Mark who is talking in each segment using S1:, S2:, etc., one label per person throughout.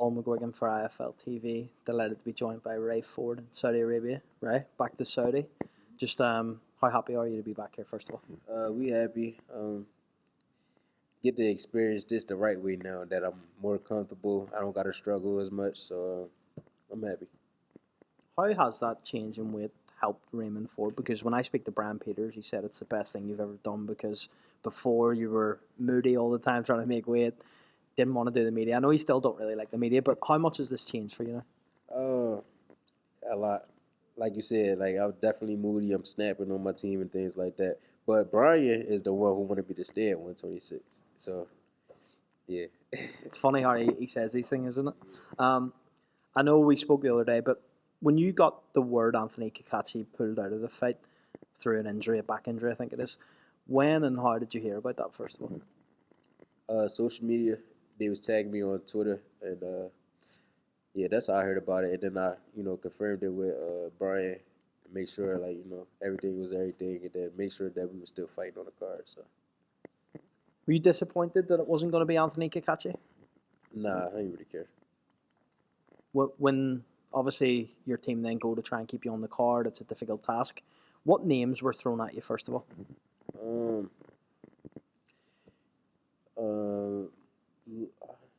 S1: Paul McGuigan for IFLTV. Delighted to be joined by Ray Ford in Saudi Arabia. Ray, back to Saudi. Just how happy are you to be back here, first of all?
S2: We happy. Get to experience this the right way now that I'm more comfortable. I don't got to struggle as much, so I'm happy.
S1: How has that change in weight helped Raymond Ford? Because when I speak to Brian Peters, he said it's the best thing you've ever done because before you were moody all the time trying to make weight, didn't want to do the media. I know you still don't really like the media, but how much has this changed for you now?
S2: A lot. Like you said, like I'm definitely moody. I'm snapping on my team and things like that. But Brian is the one who wanted me to stay at 126. So, yeah.
S1: It's funny how he says these things, isn't it? I know we spoke the other day, but when you got the word Anthony Cacace pulled out of the fight through an injury, a back injury, I think it is, when and how did you hear about that, first of all?
S2: Social media, they was tagging me on Twitter, and yeah, that's how I heard about it. And then I, confirmed it with Brian, to make sure, everything was everything, and then make sure that we were still fighting on the card. So,
S1: were you disappointed that it wasn't going to be Anthony Cacace?
S2: Nah, I didn't really care.
S1: When obviously your team then go to try and keep you on the card, it's a difficult task. What names were thrown at you, first of all?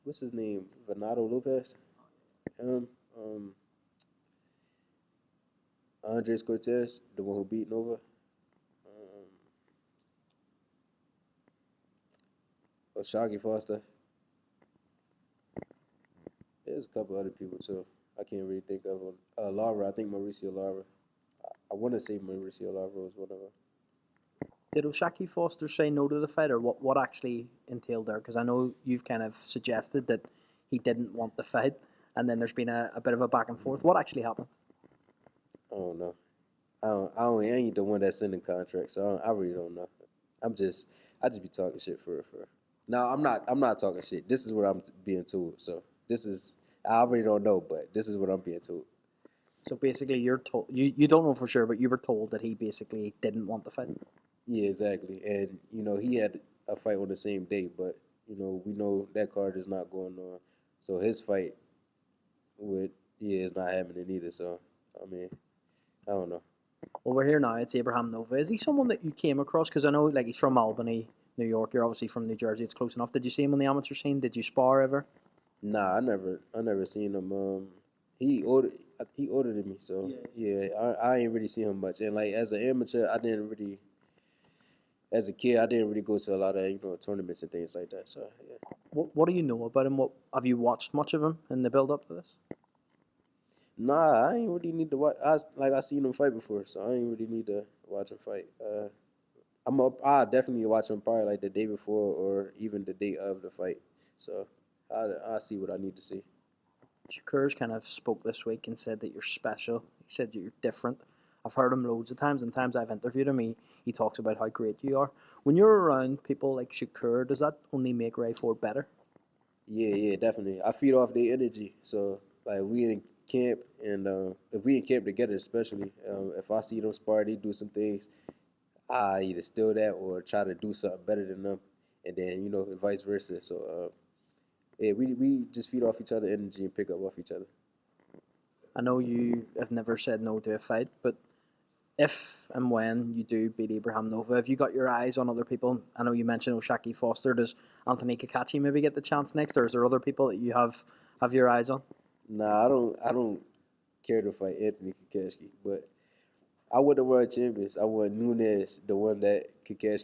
S2: What's his name? Venado Lopez. Andres Cortez, the one who beat Nova. Shaggy Foster. There's a couple other people too. I can't really think of them. Lara, I think Mauricio Lara. I want to say Mauricio Lara was one of them.
S1: Did O'Shaki Foster say no to the fight, or what actually entailed there? Because I know you've kind of suggested that he didn't want the fight, and then there's been a bit of a back and forth. What actually happened?
S2: I don't know. I ain't the one that's in the contract, so I really don't know. I just be talking shit for. No, I'm not talking shit. This is what I'm being told. So this is, I already don't know, but this is what I'm being told.
S1: So basically, you're told you don't know for sure, but you were told that he basically didn't want the fight.
S2: Yeah, exactly. And he had a fight on the same day, but we know that card is not going on. So his fight is not happening either. So I mean, I don't know.
S1: Well, we're here now. It's Abraham Nova. Is he someone that you came across? Because I know, he's from Albany, New York. You're obviously from New Jersey. It's close enough. Did you see him on the amateur scene? Did you spar ever?
S2: Nah, I never seen him. He ordered me, so yeah, I ain't really see him much. And as an amateur, as a kid, I didn't really go to a lot of tournaments and things like that. So yeah.
S1: What do you know about him? What have you watched much of him in the build up to this?
S2: Nah, I ain't really need to watch. I seen him fight before, so I ain't really need to watch him fight. I definitely watch him probably the day before or even the day of the fight. So I see what I need to see.
S1: Shakur's kind of spoke this week and said that you're special. He said you're different. I've heard him loads of times, and times I've interviewed him, he talks about how great you are. When you're around people like Shakur, does that only make Ray Ford better?
S2: Yeah, definitely. I feed off their energy. So we in camp, and if we in camp together, especially if I see them spar, they do some things, I either steal that or try to do something better than them, and then vice versa. So yeah, we just feed off each other energy and pick up off each other.
S1: I know you have never said no to a fight, but if and when you do beat Abraham Nova, have you got your eyes on other people? I know you mentioned O'Shaki Foster. Does Anthony Cacace maybe get the chance next, or is there other people that you have your eyes on?
S2: Nah, I don't care to fight Anthony Cacace, but I want the world champions. I want Nunes, the one that Cacace,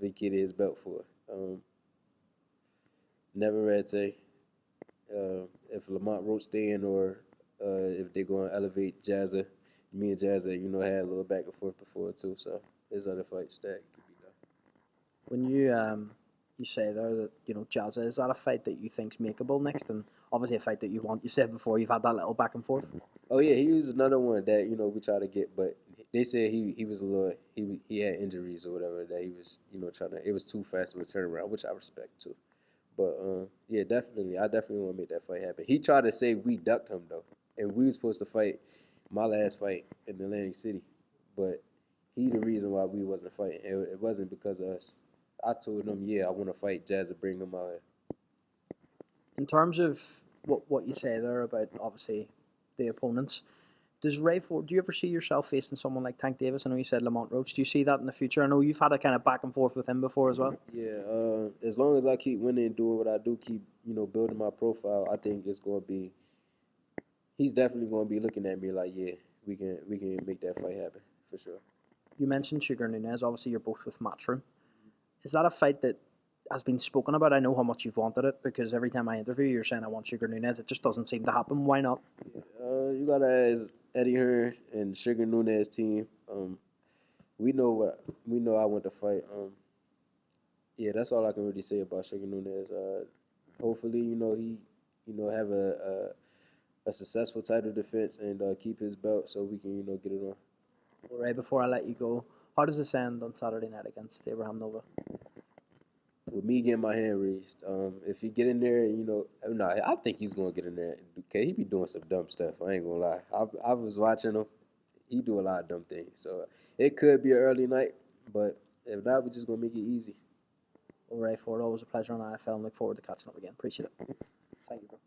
S2: vacated his belt for. Neverete. If Lamont Roach stay in, or if they're going to elevate Jazza. Me and Jazza, had a little back and forth before too. So there's other fights that could be done.
S1: When you say there that Jazza, is that a fight that you think's makeable next, and obviously a fight that you want? You said before you've had that little back and forth.
S2: Oh yeah, he was another one that we try to get, but they said he was a little he had injuries or whatever that he was trying to. It was too fast of a turnaround, which I respect too. But yeah, definitely, I definitely want to make that fight happen. He tried to say we ducked him though, and we were supposed to fight my last fight in Atlantic City, but he the reason why we wasn't fighting. It wasn't because of us. I told him, yeah, I want to fight Jazz and bring him out here.
S1: In terms of what you say there about obviously the opponents. Does Ray Ford? Do you ever see yourself facing someone like Tank Davis? I know you said Lamont Roach. Do you see that in the future? I know you've had a kind of back and forth with him before as well.
S2: Yeah, as long as I keep winning and doing what I do, keep building my profile, I think it's going to be. He's definitely going to be looking at me like, yeah, we can make that fight happen for sure.
S1: You mentioned Sugar Nunez. Obviously, you're both with Matchroom. Is that a fight that has been spoken about? I know how much you've wanted it because every time I interview you, you're saying I want Sugar Nunez. It just doesn't seem to happen. Why not?
S2: You gotta ask Eddie Hearn and Sugar Nunez team. We know I want to fight. Yeah, that's all I can really say about Sugar Nunez. Hopefully, he have a successful title defense and keep his belt so we can get it on.
S1: All right, before I let you go, how does this end on Saturday night against Abraham Nova?
S2: With me getting my hand raised, if he get in there, I think he's gonna get in there. Okay, he be doing some dumb stuff. I ain't gonna lie. I was watching him. He do a lot of dumb things. So it could be an early night, but if not, we're just gonna make it easy.
S1: All right, Ford. Always a pleasure on IFL and look forward to catching up again. Appreciate it. Thank you, bro.